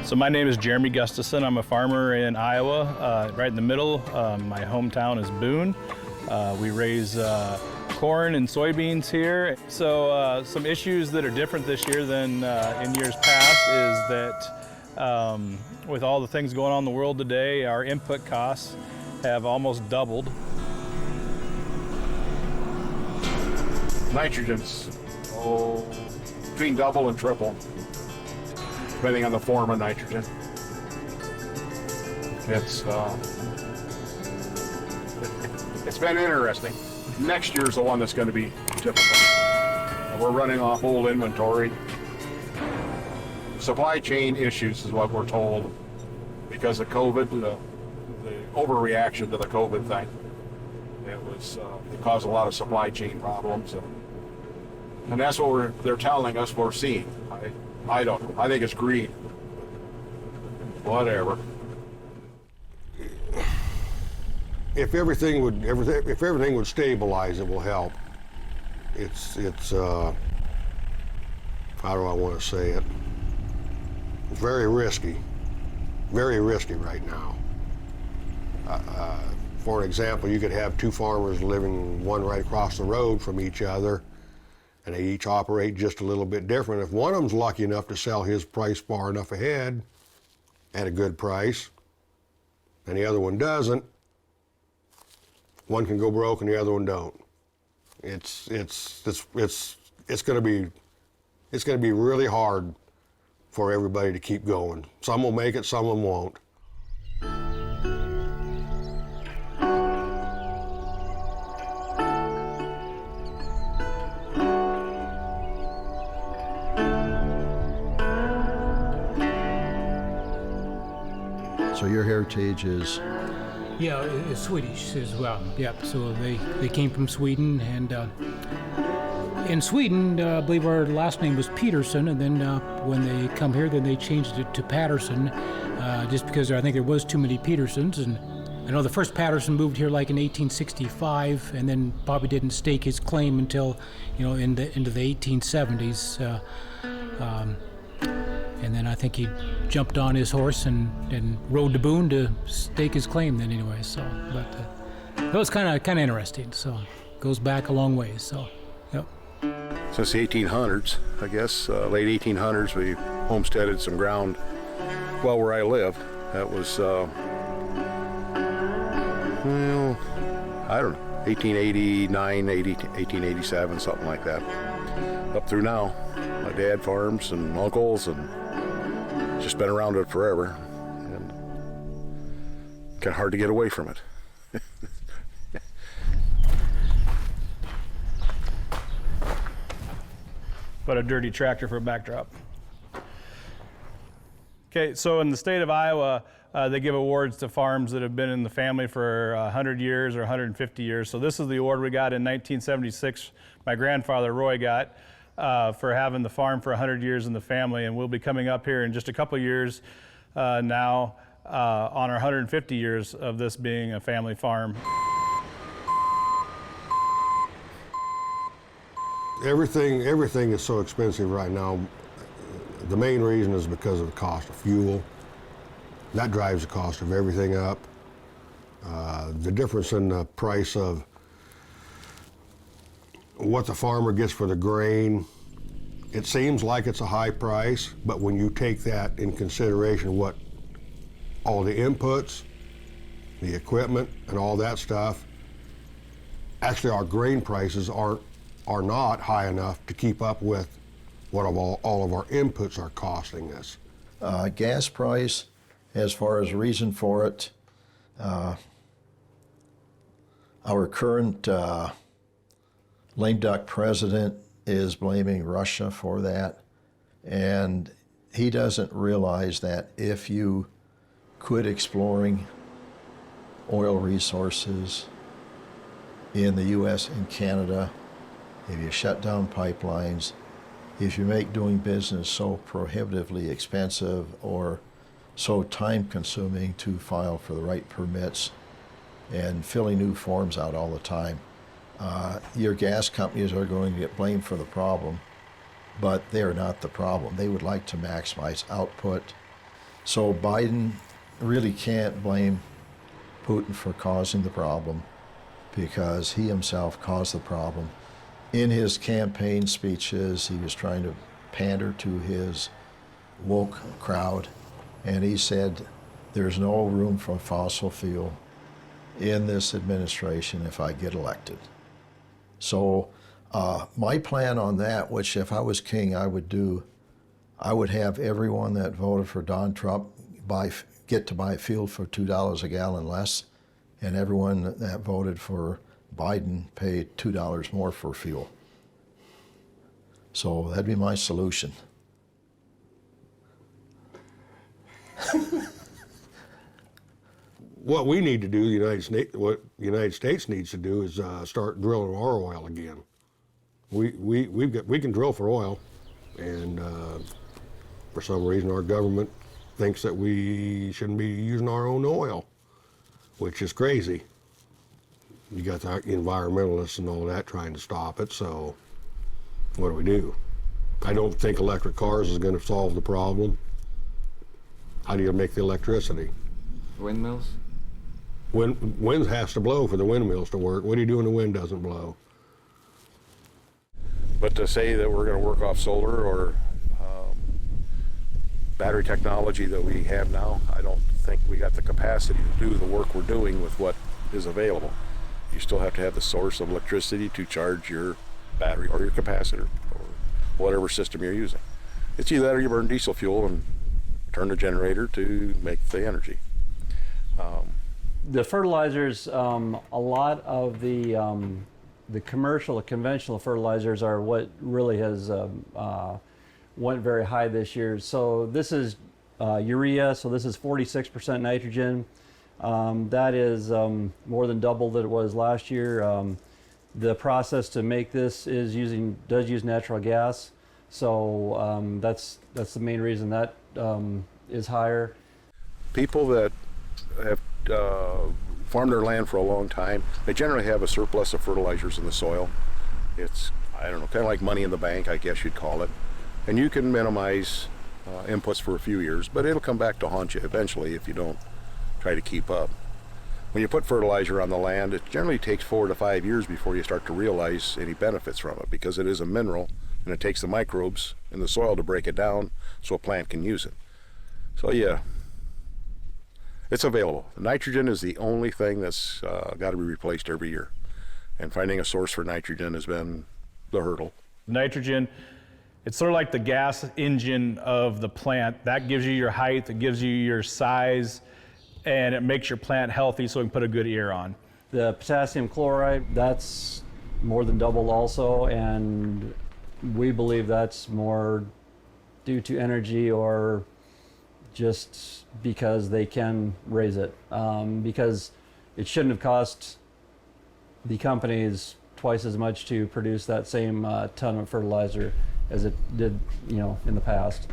So my name is Jeremy Gustafson. I'm a farmer in Iowa, right in the middle. My hometown is Boone. We raise corn and soybeans here. So some issues that are different this year than in years past is that with all the things going on in the world today, our input costs have almost doubled. Nitrogen's between double and triple, depending on the form of nitrogen. It's been interesting. Next year's the one that's going to be difficult. We're running off old inventory. Supply chain issues is what we're told because of COVID, the overreaction to the COVID thing. It caused a lot of supply chain problems, and that's what they're telling us we're seeing. I don't know. I think it's greed. Whatever. If everything would stabilize, it will help. It's how do I want to say it? It's very risky right now. For example, you could have two farmers living one right across the road from each other, and they each operate just a little bit different. If one of them's lucky enough to sell his price far enough ahead at a good price, and the other one doesn't, one can go broke and the other one don't. It's going to be really hard for everybody to keep going. Some will make it, some of them won't. So your heritage is? Yeah, it's Swedish as well. Yep. So they came from Sweden, and in Sweden, I believe our last name was Peterson, and then when they come here, then they changed it to Patterson, just because I think there was too many Petersons. And I know the first Patterson moved here like in 1865, and then probably didn't stake his claim until, into the 1870s. And then I think he jumped on his horse and rode to Boone to stake his claim then anyway. So, but it was kind of interesting. So it goes back a long ways. So, yep. Since the 1800s, I guess, late 1800s, we homesteaded some ground well where I live. That was, I don't know, 1889, 1887, something like that. Up through now. My dad farms and uncles, and just been around it forever, and kind of hard to get away from it. But a dirty tractor for a backdrop. Okay, so in the state of Iowa, they give awards to farms that have been in the family for 100 years or 150 years. So this is the award we got in 1976. My grandfather, Roy, got for having the farm for 100 years in the family, and we'll be coming up here in just a couple of years now on our 150 years of this being a family farm. Everything is so expensive right now. The main reason is because of the cost of fuel. That drives the cost of everything up. The difference in the price of what the farmer gets for the grain, it seems like it's a high price, but when you take that in consideration, what all the inputs, the equipment, and all that stuff, actually our grain prices are not high enough to keep up with what all of our inputs are costing us. Gas price, as far as reason for it, our current lame duck president is blaming Russia for that, and he doesn't realize that if you quit exploring oil resources in the U.S. and Canada, if you shut down pipelines, if you make doing business so prohibitively expensive or so time-consuming to file for the right permits and filling new forms out all the time, your gas companies are going to get blamed for the problem, but they're not the problem. They would like to maximize output. So Biden really can't blame Putin for causing the problem because he himself caused the problem. In his campaign speeches, he was trying to pander to his woke crowd, and he said there's no room for fossil fuel in this administration if I get elected. So my plan on that, which if I was king I would do, I would have everyone that voted for Don Trump get to buy fuel for $2 a gallon less, and everyone that voted for Biden pay $2 more for fuel. So that'd be my solution. What we need to do, what the United States needs to do is start drilling our oil again. We can drill for oil, and for some reason our government thinks that we shouldn't be using our own oil, which is crazy. You got the environmentalists and all that trying to stop it, so what do? I don't think electric cars is going to solve the problem. How do you make the electricity? Windmills? Wind has to blow for the windmills to work. What do you do when the wind doesn't blow? But to say that we're going to work off solar or battery technology that we have now, I don't think we got the capacity to do the work we're doing with what is available. You still have to have the source of electricity to charge your battery or your capacitor or whatever system you're using. It's either that or you burn diesel fuel and turn the generator to make the energy. The fertilizers, a lot of the commercial, conventional fertilizers are what really has went very high this year. So this is urea, so this is 46% nitrogen. That is more than double that it was last year. The process to make this does use natural gas, so that's the main reason that is higher. People that have farmed their land for a long time, they generally have a surplus of fertilizers in the soil. It's, I don't know, kind of like money in the bank, I guess you'd call it. And you can minimize inputs for a few years, but it'll come back to haunt you eventually if you don't try to keep up. When you put fertilizer on the land, it generally takes 4 to 5 years before you start to realize any benefits from it, because it is a mineral and it takes the microbes in the soil to break it down so a plant can use it. So yeah, it's available. Nitrogen is the only thing that's got to be replaced every year, and finding a source for nitrogen has been the hurdle. Nitrogen, it's sort of like the gas engine of the plant. That gives you your height, it gives you your size, and it makes your plant healthy so it can put a good ear on. The potassium chloride, that's more than doubled also, and we believe that's more due to energy or just because they can raise it. Because it shouldn't have cost the companies twice as much to produce that same ton of fertilizer as it did, in the past.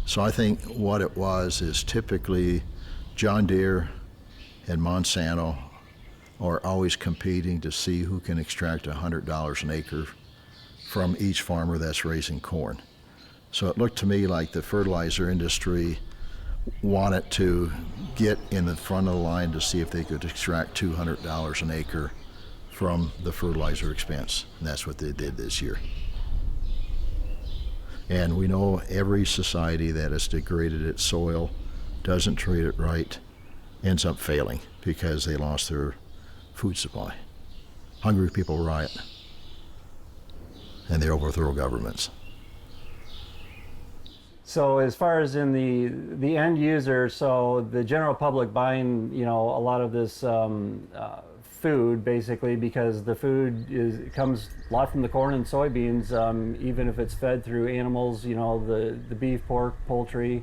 So I think what it was is typically John Deere and Monsanto are always competing to see who can extract $100 an acre from each farmer that's raising corn. So it looked to me like the fertilizer industry wanted to get in the front of the line to see if they could extract $200 an acre from the fertilizer expense. And that's what they did this year. And we know every society that has degraded its soil, doesn't treat it right, ends up failing because they lost their food supply. Hungry people riot, and they overthrow governments. So as far as in the end user, so the general public buying, a lot of this food basically, because the food comes a lot from the corn and soybeans, even if it's fed through animals, the beef, pork, poultry,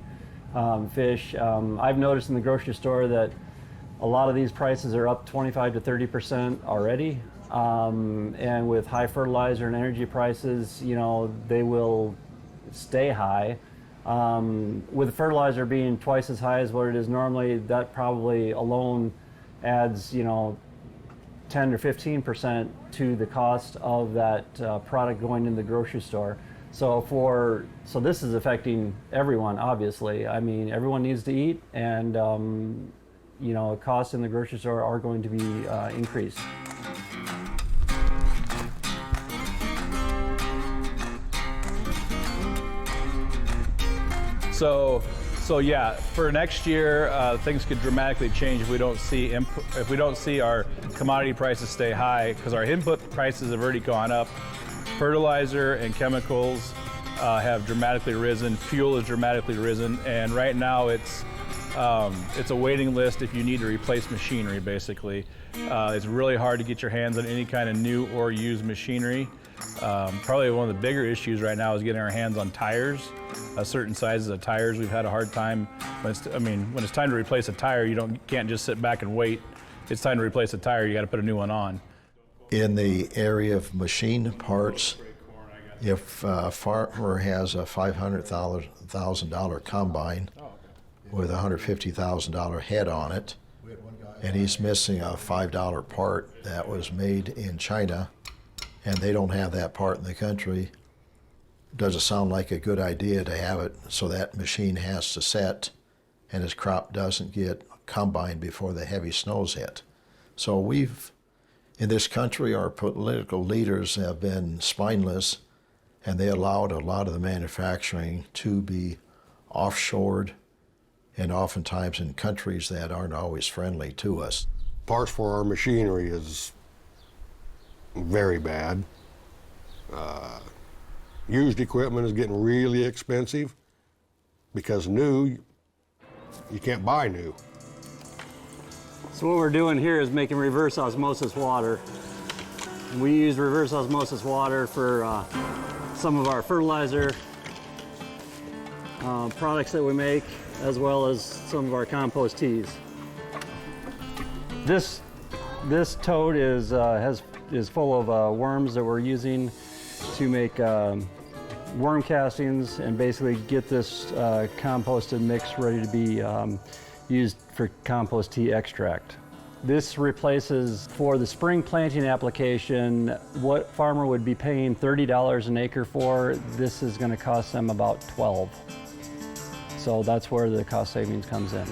fish. I've noticed in the grocery store that a lot of these prices are up 25 to 30% already. And with high fertilizer and energy prices, they will stay high. With fertilizer being twice as high as what it is normally, that probably alone adds, 10 or 15% to the cost of that product going in the grocery store. So this is affecting everyone, obviously. I mean, everyone needs to eat, and you know, costs in the grocery store are going to be increased. So yeah, for next year, things could dramatically change if we don't see our commodity prices stay high, because our input prices have already gone up. Fertilizer and chemicals have dramatically risen. Fuel has dramatically risen, and right now it's a waiting list if you need to replace machinery. Basically, it's really hard to get your hands on any kind of new or used machinery. Probably one of the bigger issues right now is getting our hands on tires. Certain sizes of tires, we've had a hard time. When it's time to replace a tire, you can't just sit back and wait. It's time to replace a tire. You got to put a new one on. In the area of machine parts, if a farmer has a $500,000 combine with a $150,000 head on it, and he's missing a $5 part that was made in China, and they don't have that part in the country, does it sound like a good idea to have it so that machine has to set and his crop doesn't get combined before the heavy snows hit? So in this country, our political leaders have been spineless, and they allowed a lot of the manufacturing to be offshored, and oftentimes in countries that aren't always friendly to us. Parts for our machinery is very bad. Used equipment is getting really expensive because new, you can't buy new. So what we're doing here is making reverse osmosis water. We use reverse osmosis water for some of our fertilizer products that we make, as well as some of our compost teas. This tote is full of worms that we're using to make worm castings and basically get this composted mix ready to be used for compost tea extract. This replaces, for the spring planting application, what farmer would be paying $30 an acre for. This is going to cost them about $12. So that's where the cost savings comes in.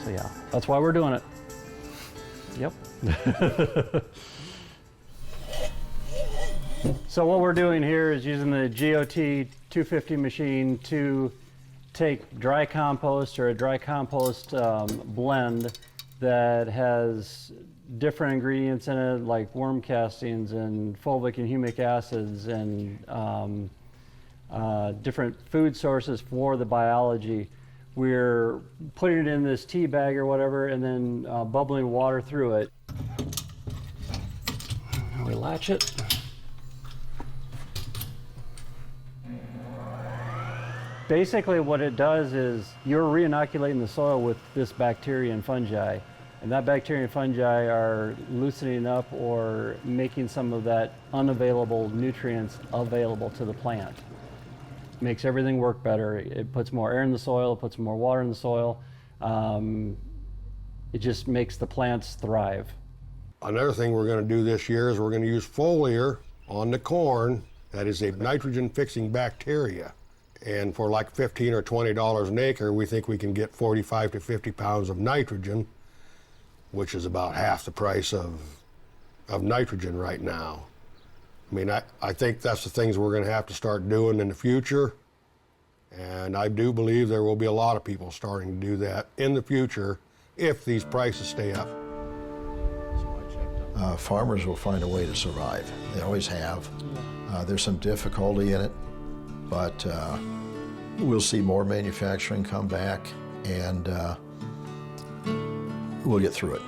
So yeah, that's why we're doing it. Yep. So what we're doing here is using the GOT 250 machine to take dry compost or a dry compost blend that has different ingredients in it, like worm castings and fulvic and humic acids and different food sources for the biology. We're putting it in this tea bag or whatever, and then bubbling water through it. We latch it. Basically what it does is you're re-inoculating the soil with this bacteria and fungi, and that bacteria and fungi are loosening up or making some of that unavailable nutrients available to the plant. Makes everything work better. It puts more air in the soil, it puts more water in the soil. It just makes the plants thrive. Another thing we're going to do this year is we're going to use foliar on the corn. That is a nitrogen fixing bacteria. And for like $15 or $20 an acre, we think we can get 45 to 50 pounds of nitrogen, which is about half the price of nitrogen right now. I mean, I think that's the things we're going to have to start doing in the future. And I do believe there will be a lot of people starting to do that in the future if these prices stay up. Farmers will find a way to survive. They always have. There's some difficulty in it, but we'll see more manufacturing come back, and we'll get through it.